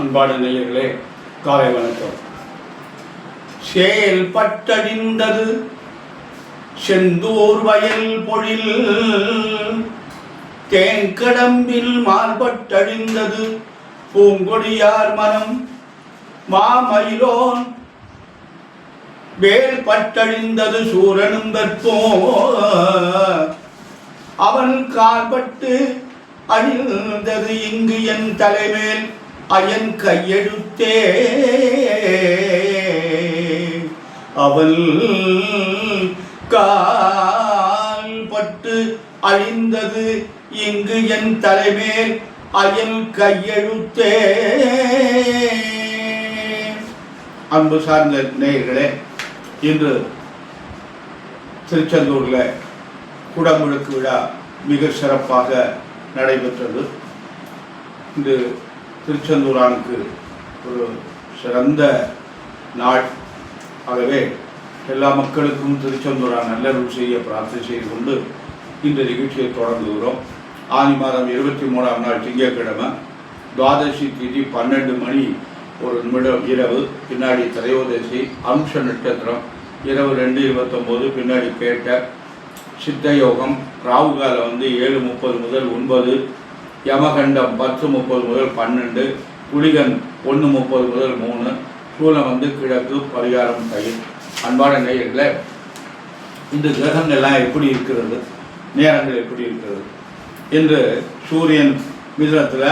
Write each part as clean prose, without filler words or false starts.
அன்பான நேயர்களே, காலை வணக்கம். செயல்பட்டடிந்தது செந்தூர் வயல் பொழில், தேன்கடம்பில் மார்பட்டழிந்தது பூங்கொடியார் மனம். மாமயிலோன் வேல் பட்டழிந்தது சூரனும் வெற்போ, அவன் கால்பட்டு அழிந்தது இங்கு என் தலைமேல் அயன் கையெழுத்தே. அவள் கால்பட்டு அழிந்தது இங்கு என் தலைமேல் அயன் கையெழுத்தே. அன்பு சார்ந்த நேயர்களே, இன்று திருச்செந்தூரில் குடமுழுக்கு விழா மிக சிறப்பாக நடைபெற்றது. இந்த திருச்செந்தூரானுக்கு ஒரு சிறந்த நாள். ஆகவே எல்லா மக்களுக்கும் திருச்செந்தூரான் நல்லருள் செய்ய பிரார்த்தனை செய்து கொண்டு இந்த நிகழ்ச்சியை தொடங்குகிறோம். ஆனி மாதம் 23ஆம் நாள் திங்கட்கிழமை, துவாதசி திதி 12 மணி 1 நிமிடம் இரவு. பின்னாடி திரையோதசி, அம்ச நட்சத்திரம் இரவு 2:29, பின்னாடி கேட்ட சித்த யோகம். ராவுகாலம் 7:30 முதல் 9, யமகண்டம் 10:30 முதல் 12, குளிகன் 1:30 முதல் 3, சூலம் கிழக்கு, பரிகாரம் தயிர். அன்பான நேயர்களே, இந்த கிரகங்கள்லாம் எப்படி இருக்கிறது, நேரங்கள் எப்படி இருக்கிறது என்று சூரியன் மிதுனத்தில்,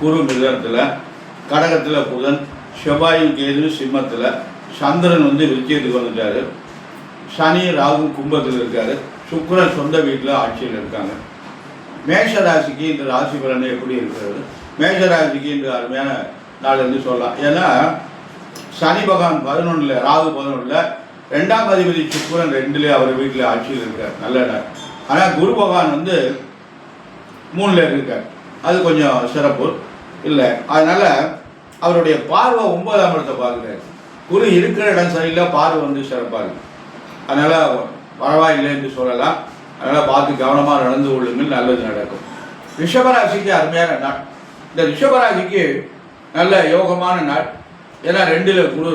குரு மிதுனத்தில், கடகத்தில் புதன், செவ்வாயும் கேது சிம்மத்தில், சந்திரன் விருச்சிகத்துக்கு வந்துட்டாரு, சனி ராகு கும்பத்தில் இருக்காரு, சுக்கிரன் சொந்த வீட்டில் ஆட்சியில் இருக்காங்க. மேஷ ராசிக்கு இந்த ராசி பலனை எப்படி இருக்கிறது? மேஷ ராசிக்கு இந்த அருமையான நாள் என்று சொல்லலாம். ஏன்னா சனி பகவான் 11, ராகு 11, 2ஆம் அதிபதி சுக்கிரன் 2ல் அவர் வீட்டில் ஆட்சியில் இருக்கார், நல்ல நாள். ஆனால் குரு பகவான் 3ல் இருக்கார், அது கொஞ்சம் சிறப்பு இல்லை. அதனால் அவருடைய பார்வை 9ஆம் இடத்தை பார்க்குறாரு. குரு இருக்கிற இடம் சரியில்லை, பார்வை சிறப்பாக இருக்கு. அதனால் பரவாயில்லை என்று சொல்லலாம். அதனால் பார்த்து கவனமாக நடந்து கொள்ளுங்கள், நல்லது நடக்கும். ரிஷபராசிக்கு அருமையான நாள். இந்த ரிஷபராசிக்கு நல்ல யோகமான நாள். ஏன்னா 2ல் குரு